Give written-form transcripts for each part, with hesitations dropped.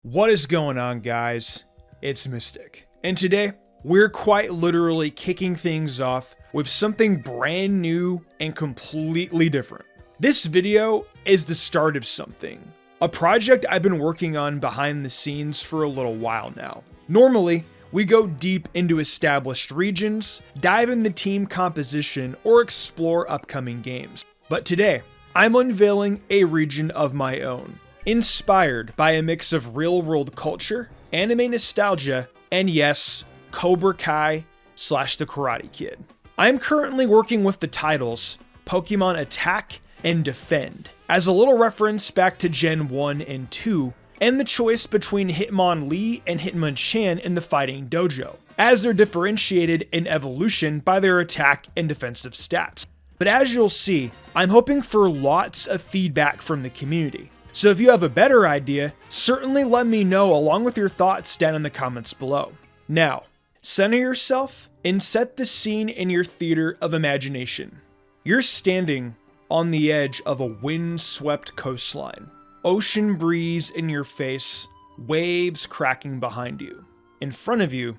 What is going on, guys? It's Mystic, and today we're quite literally kicking things off with something brand new and completely different. This video is the start of something, a project I've been working on behind the scenes for a little while now. Normally, we go deep into established regions, dive into team composition, or explore upcoming games. But today, I'm unveiling a region of my own, inspired by a mix of real-world culture, anime nostalgia, and yes, Cobra Kai / the Karate Kid. I'm currently working with the titles Pokemon Attack and Defend, as a little reference back to Gen 1 and 2, and the choice between Hitmonlee and Hitmonchan in the Fighting Dojo, as they're differentiated in evolution by their attack and defensive stats. But as you'll see, I'm hoping for lots of feedback from the community. So if you have a better idea, certainly let me know along with your thoughts down in the comments below. Now, center yourself and set the scene in your theater of imagination. You're standing on the edge of a wind-swept coastline. Ocean breeze in your face, waves cracking behind you. In front of you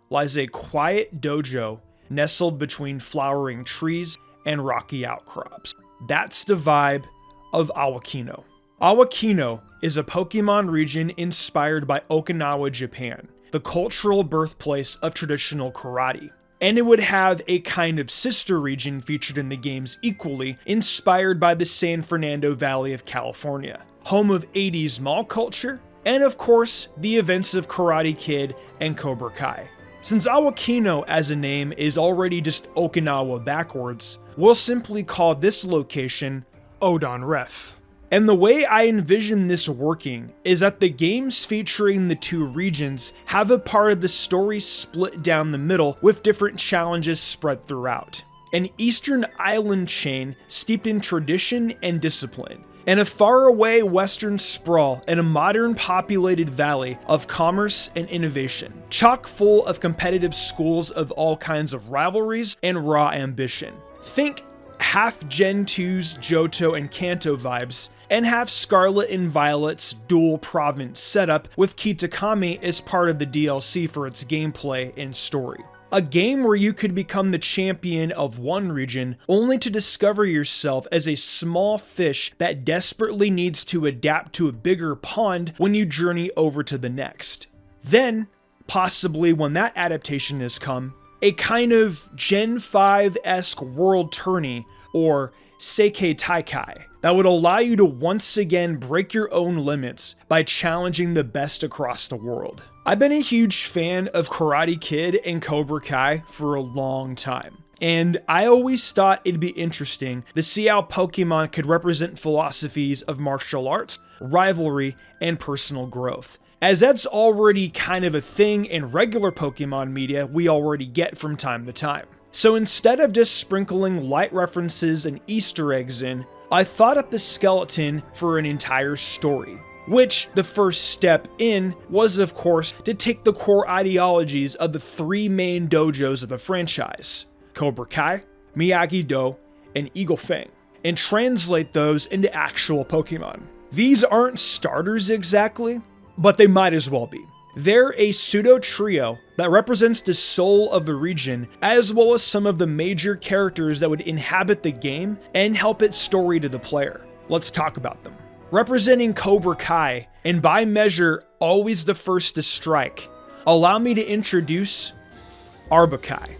lies a quiet dojo nestled between flowering trees and rocky outcrops. That's the vibe of Awakino. Awakino is a Pokemon region inspired by Okinawa, Japan, the cultural birthplace of traditional karate. And it would have a kind of sister region featured in the games equally, inspired by the San Fernando Valley of California, home of 80s mall culture, and of course, the events of Karate Kid and Cobra Kai. Since Awakino as a name is already just Okinawa backwards, we'll simply call this location Odon Ref. And the way I envision this working is that the games featuring the two regions have a part of the story split down the middle with different challenges spread throughout. An eastern island chain steeped in tradition and discipline, and a faraway western sprawl in a modern populated valley of commerce and innovation, chock full of competitive schools of all kinds of rivalries and raw ambition. Think half Gen 2's Johto and Kanto vibes, and have Scarlet and Violet's dual province setup with Kitakami as part of the DLC for its gameplay and story. A game where you could become the champion of one region only to discover yourself as a small fish that desperately needs to adapt to a bigger pond when you journey over to the next. Then, possibly when that adaptation has come, a kind of Gen 5-esque world tourney or Seikei Taikai that would allow you to once again break your own limits by challenging the best across the world. I've been a huge fan of Karate Kid and Cobra Kai for a long time, and I always thought it'd be interesting to see how Pokemon could represent philosophies of martial arts, rivalry, and personal growth, as that's already kind of a thing in regular Pokemon media we already get from time to time. So instead of just sprinkling light references and Easter eggs in, I thought up the skeleton for an entire story. Which, the first step in, was of course to take the core ideologies of the three main dojos of the franchise, Cobra Kai, Miyagi-Do, and Eagle Fang, and translate those into actual Pokemon. These aren't starters exactly, but they might as well be. They're a pseudo-trio that represents the soul of the region, as well as some of the major characters that would inhabit the game and help its story to the player. Let's talk about them. Representing Cobra Kai, and by measure, always the first to strike, allow me to introduce Arbukai,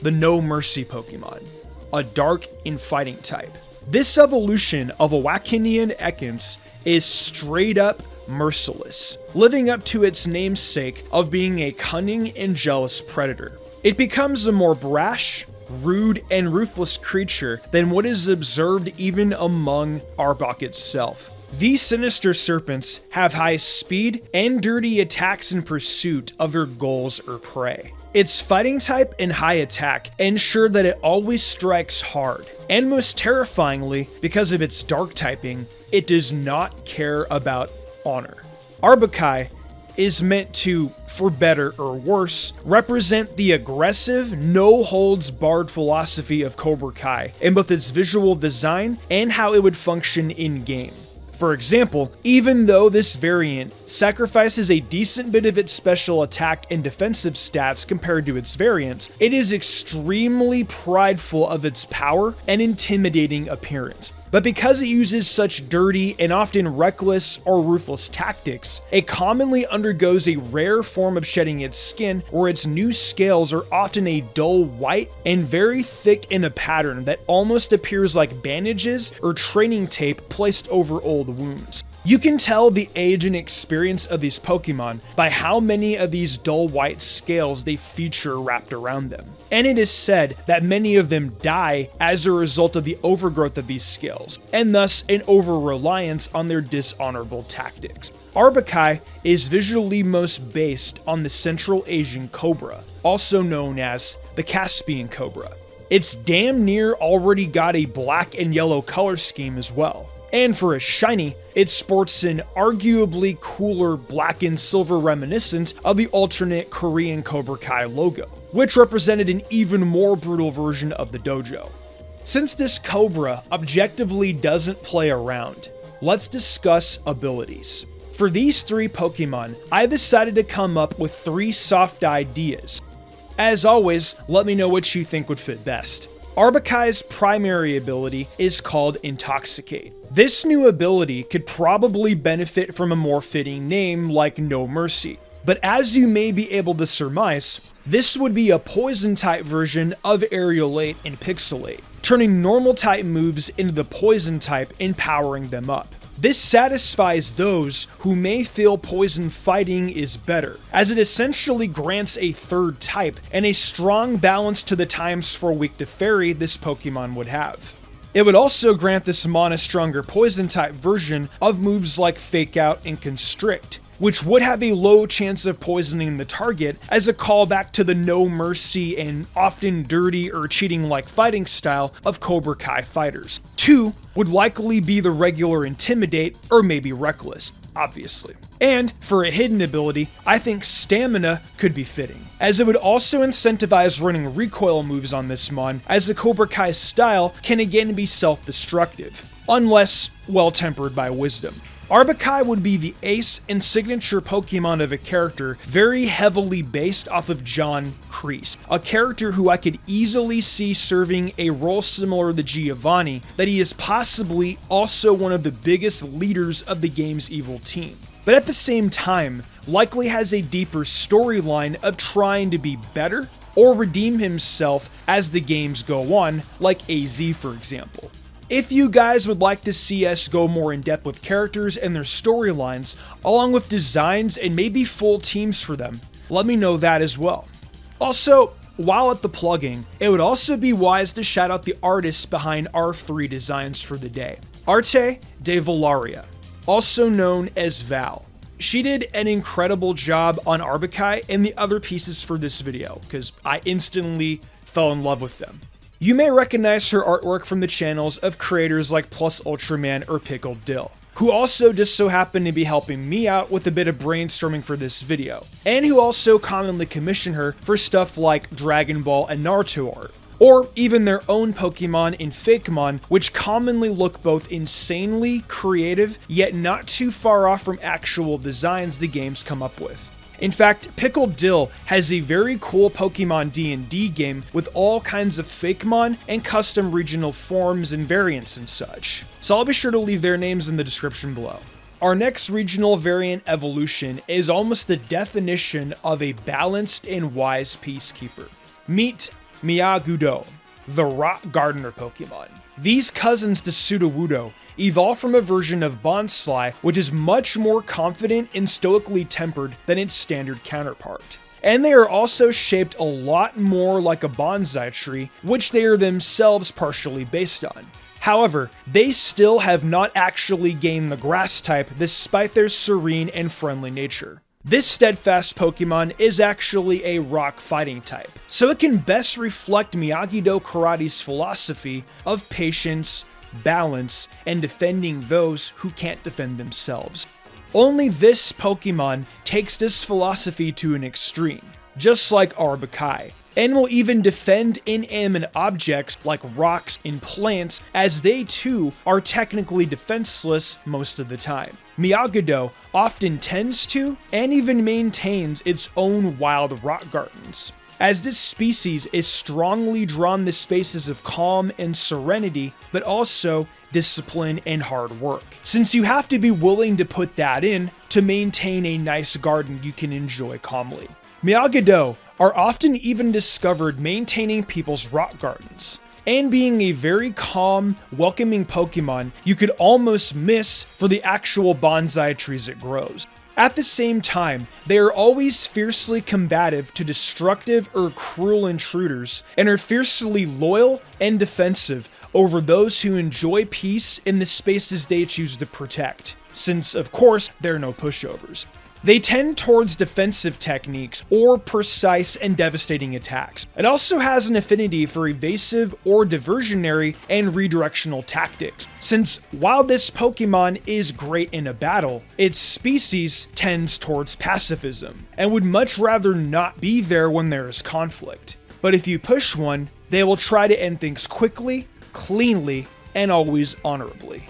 the No Mercy Pokemon, a dark and fighting type. This evolution of Awakinian Ekans is straight up merciless, living up to its namesake of being a cunning and jealous predator. It becomes a more brash, rude, and ruthless creature than what is observed even among Arbok itself. These sinister serpents have high speed and dirty attacks in pursuit of their goals or prey. Its fighting type and high attack ensure that it always strikes hard, and most terrifyingly, because of its dark typing, it does not care about honor. Arbukai is meant to, for better or worse, represent the aggressive, no-holds-barred philosophy of Cobra Kai in both its visual design and how it would function in-game. For example, even though this variant sacrifices a decent bit of its special attack and defensive stats compared to its variants, it is extremely prideful of its power and intimidating appearance. But because it uses such dirty and often reckless or ruthless tactics, it commonly undergoes a rare form of shedding its skin where its new scales are often a dull white and very thick in a pattern that almost appears like bandages or training tape placed over old wounds. You can tell the age and experience of these Pokemon by how many of these dull white scales they feature wrapped around them. And it is said that many of them die as a result of the overgrowth of these scales, and thus an over-reliance on their dishonorable tactics. Arbukai is visually most based on the Central Asian Cobra, also known as the Caspian Cobra. It's damn near already got a black and yellow color scheme as well. And for a shiny, it sports an arguably cooler black and silver reminiscent of the alternate Korean Cobra Kai logo, which represented an even more brutal version of the dojo. Since this Cobra objectively doesn't play around, let's discuss abilities. For these three Pokemon, I decided to come up with 3 soft ideas. As always, let me know what you think would fit best. Arbukai's primary ability is called Intoxicate. This new ability could probably benefit from a more fitting name like No Mercy, but as you may be able to surmise, this would be a poison type version of Aerialate and Pixelate, turning normal type moves into the poison type and powering them up. This satisfies those who may feel poison fighting is better, as it essentially grants a third type and a strong balance to the times for weak to fairy this Pokemon would have. It would also grant this mon a stronger poison type version of moves like Fake Out and Constrict, which would have a low chance of poisoning the target as a callback to the No Mercy and often dirty or cheating-like fighting style of Cobra Kai fighters. 2 would likely be the regular Intimidate or maybe Reckless, obviously. And for a hidden ability, I think Stamina could be fitting, as it would also incentivize running recoil moves on this mon, as the Cobra Kai style can again be self-destructive, unless well tempered by wisdom. Arbukai would be the ace and signature Pokemon of a character very heavily based off of John Kreese, a character who I could easily see serving a role similar to Giovanni, that he is possibly also one of the biggest leaders of the game's evil team. But at the same time, likely has a deeper storyline of trying to be better or redeem himself as the games go on, like AZ for example. If you guys would like to see us go more in depth with characters and their storylines, along with designs and maybe full teams for them, let me know that as well. Also, while at the plugging, it would also be wise to shout out the artists behind our 3 designs for the day. Arte de Valaria, also known as Val. She did an incredible job on Arbukai and the other pieces for this video, because I instantly fell in love with them. You may recognize her artwork from the channels of creators like Plus Ultraman or Pickled Dill, who also just so happened to be helping me out with a bit of brainstorming for this video, and who also commonly commission her for stuff like Dragon Ball and Naruto art, or even their own Pokemon and Fakemon, which commonly look both insanely creative, yet not too far off from actual designs the games come up with. In fact, Pickled Dill has a very cool Pokemon D&D game with all kinds of Fakemon and custom regional forms and variants and such. So I'll be sure to leave their names in the description below. Our next regional variant evolution is almost the definition of a balanced and wise peacekeeper. Meet Miyagi-Do, the Rock Gardener Pokemon. These cousins to Sudowoodo evolve from a version of Bonsly which is much more confident and stoically tempered than its standard counterpart. And they are also shaped a lot more like a bonsai tree, which they are themselves partially based on. However, they still have not actually gained the grass type despite their serene and friendly nature. This steadfast Pokemon is actually a rock fighting type, so it can best reflect Miyagi-Do Karate's philosophy of patience, balance, and defending those who can't defend themselves. Only this Pokemon takes this philosophy to an extreme, just like Arbukai, and will even defend inanimate objects like rocks and plants, as they too are technically defenseless most of the time. Miyagi-Do often tends to and even maintains its own wild rock gardens, as this species is strongly drawn to spaces of calm and serenity, but also discipline and hard work, since you have to be willing to put that in to maintain a nice garden you can enjoy calmly. Miyagi-Do are often even discovered maintaining people's rock gardens, and being a very calm, welcoming Pokemon you could almost miss for the actual bonsai trees it grows. At the same time, they are always fiercely combative to destructive or cruel intruders, and are fiercely loyal and defensive over those who enjoy peace in the spaces they choose to protect, since of course they're no pushovers. They tend towards defensive techniques or precise and devastating attacks. It also has an affinity for evasive or diversionary and redirectional tactics, since while this Pokemon is great in a battle, its species tends towards pacifism and would much rather not be there when there is conflict. But if you push one, they will try to end things quickly, cleanly, and always honorably.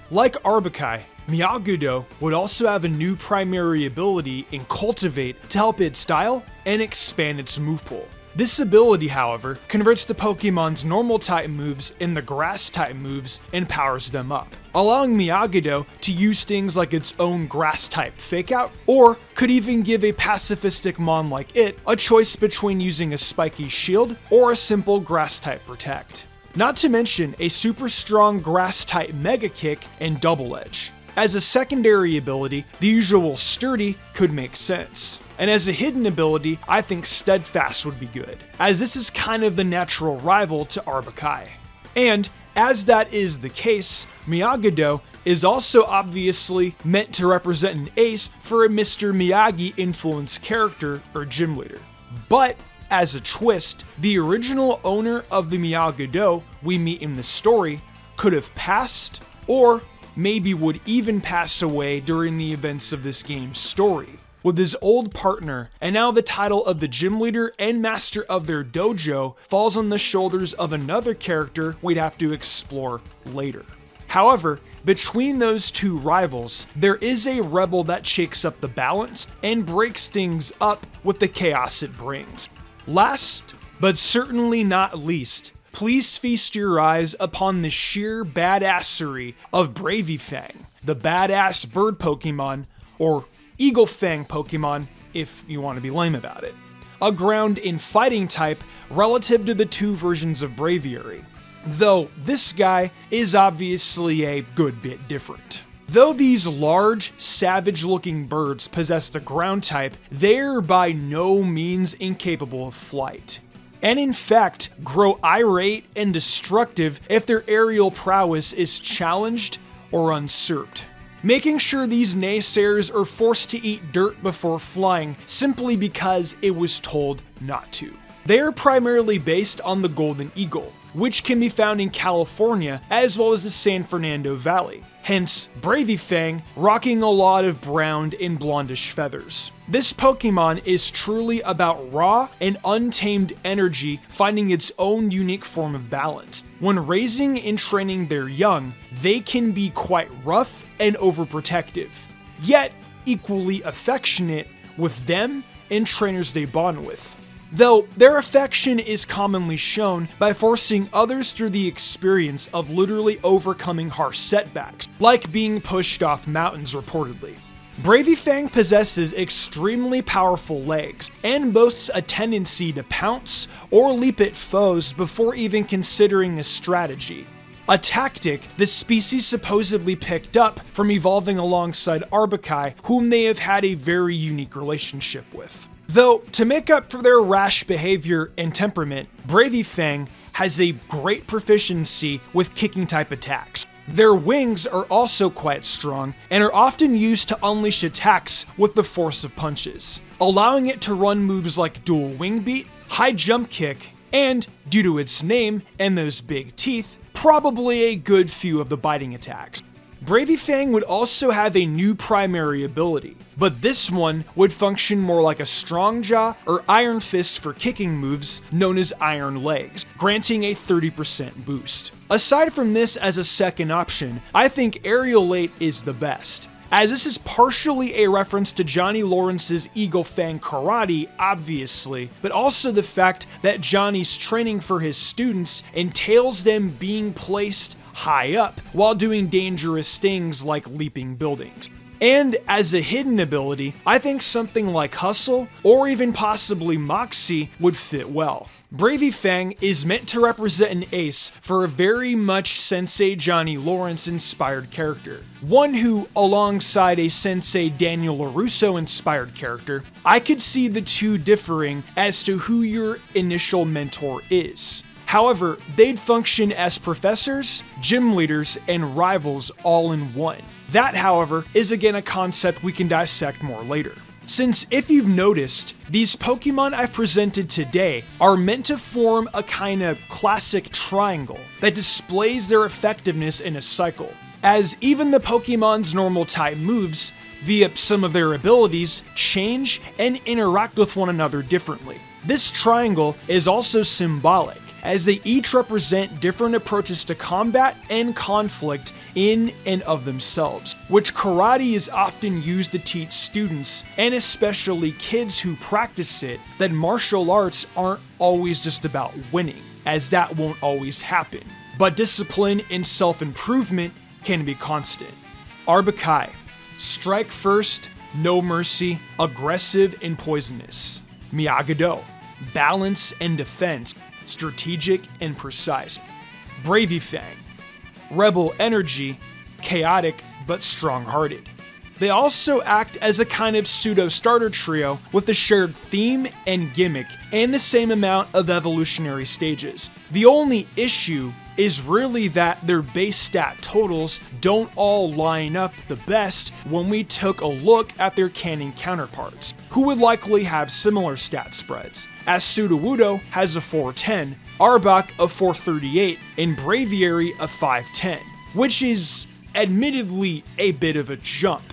Like Arbukai, Miyagi-Do would also have a new primary ability in Cultivate to help its style and expand its move pool. This ability, however, converts the Pokemon's normal type moves into grass type moves and powers them up, allowing Miyagi-Do to use things like its own grass type fake out, or could even give a pacifistic mon like it a choice between using a spiky shield or a simple grass type protect. Not to mention a super strong grass type mega kick and double edge. As a secondary ability, the usual sturdy could make sense. And as a hidden ability, I think steadfast would be good, as this is kind of the natural rival to Arbukai. And as that is the case, Miyagi-Do is also obviously meant to represent an ace for a Mr. Miyagi influenced character or gym leader. But as a twist, the original owner of the Miyagi-Do we meet in the story could have passed, or maybe would even pass away during the events of this game's story, with his old partner, and now the title of the gym leader and master of their dojo falls on the shoulders of another character we'd have to explore later. However, between those two rivals, there is a rebel that shakes up the balance and breaks things up with the chaos it brings. Last, but certainly not least, please feast your eyes upon the sheer badassery of Bravy Fang, the badass bird Pokemon, or Eagle Fang Pokemon if you want to be lame about it. A ground and fighting type relative to the two versions of Braviary, though this guy is obviously a good bit different. Though these large, savage-looking birds possess the ground type, they're by no means incapable of flight, and in fact grow irate and destructive if their aerial prowess is challenged or usurped, making sure these naysayers are forced to eat dirt before flying simply because it was told not to. They are primarily based on the golden eagle, which can be found in California as well as the San Fernando Valley, hence Bravy Fang rocking a lot of brown and blondish feathers. This Pokemon is truly about raw and untamed energy finding its own unique form of balance. When raising and training their young, they can be quite rough and overprotective, yet equally affectionate with them and trainers they bond with. Though their affection is commonly shown by forcing others through the experience of literally overcoming harsh setbacks, like being pushed off mountains reportedly. Bravy Fang possesses extremely powerful legs, and boasts a tendency to pounce or leap at foes before even considering a strategy. A tactic the species supposedly picked up from evolving alongside Arbukai, whom they have had a very unique relationship with. Though, to make up for their rash behavior and temperament, Bravy Fang has a great proficiency with kicking type attacks. Their wings are also quite strong and are often used to unleash attacks with the force of punches, allowing it to run moves like dual wing beat, high jump kick, and, due to its name and those big teeth, probably a good few of the biting attacks. Bravy Fang would also have a new primary ability, but this one would function more like a strong jaw or iron fist for kicking moves known as iron legs, granting a 30% boost. Aside from this as a second option, I think Aerial 8 is the best, as this is partially a reference to Johnny Lawrence's Eagle Fang karate, obviously, but also the fact that Johnny's training for his students entails them being placed high up while doing dangerous things like leaping buildings. And as a hidden ability, I think something like Hustle or even possibly Moxie would fit well. Bravy Fang is meant to represent an ace for a very much Sensei Johnny Lawrence inspired character. One who, alongside a Sensei Daniel LaRusso inspired character, I could see the two differing as to who your initial mentor is. However, they'd function as professors, gym leaders, and rivals all in one. That, however, is again a concept we can dissect more later. Since if you've noticed, these Pokemon I've presented today are meant to form a kind of classic triangle that displays their effectiveness in a cycle, as even the Pokemon's normal type moves, via some of their abilities, change and interact with one another differently. This triangle is also symbolic, as they each represent different approaches to combat and conflict in and of themselves, which karate is often used to teach students, and especially kids who practice it, that martial arts aren't always just about winning, as that won't always happen, but discipline and self-improvement can be constant. Arbukai, strike first, no mercy, aggressive and poisonous. Miyagi-Do, balance and defense, strategic and precise. Bravy Fang, rebel energy, chaotic but strong-hearted. They also act as a kind of pseudo-starter trio with a shared theme and gimmick and the same amount of evolutionary stages. The only issue is really that their base stat totals don't all line up the best when we took a look at their canon counterparts, who would likely have similar stat spreads, as Sudowoodo has a 410, Arbok a 438, and Braviary a 510, which is admittedly a bit of a jump.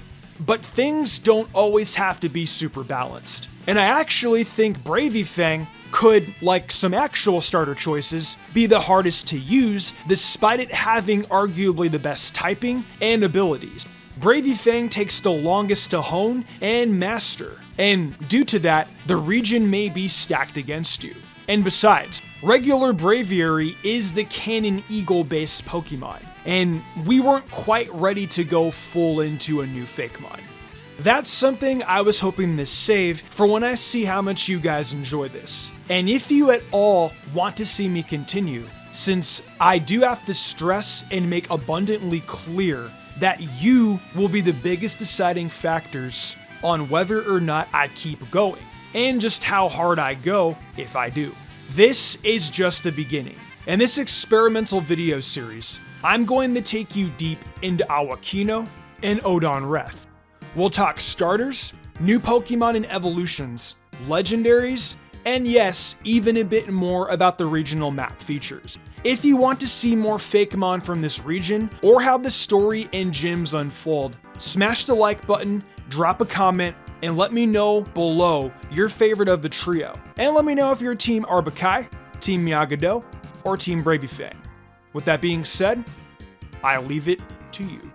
But things don't always have to be super balanced. And I actually think Bravy Fang could, like some actual starter choices, be the hardest to use despite it having arguably the best typing and abilities. Bravy Fang takes the longest to hone and master, and due to that, the region may be stacked against you. And besides, regular Braviary is the canon Eagle-based Pokemon, and we weren't quite ready to go full into a new Fakemon. That's something I was hoping to save for when I see how much you guys enjoy this. And if you at all want to see me continue, since I do have to stress and make abundantly clear that you will be the biggest deciding factors on whether or not I keep going, and just how hard I go if I do. This is just the beginning. In this experimental video series, I'm going to take you deep into Awakino and Odon Ref. We'll talk starters, new Pokemon and evolutions, legendaries, and yes, even a bit more about the regional map features. If you want to see more Fakemon from this region, or how the story and gyms unfold, smash the like button, drop a comment, and let me know below your favorite of the trio. And let me know if you're Team Arbukai, Team Miyagi-Do, or Team Bravy Fang. With that being said, I leave it to you.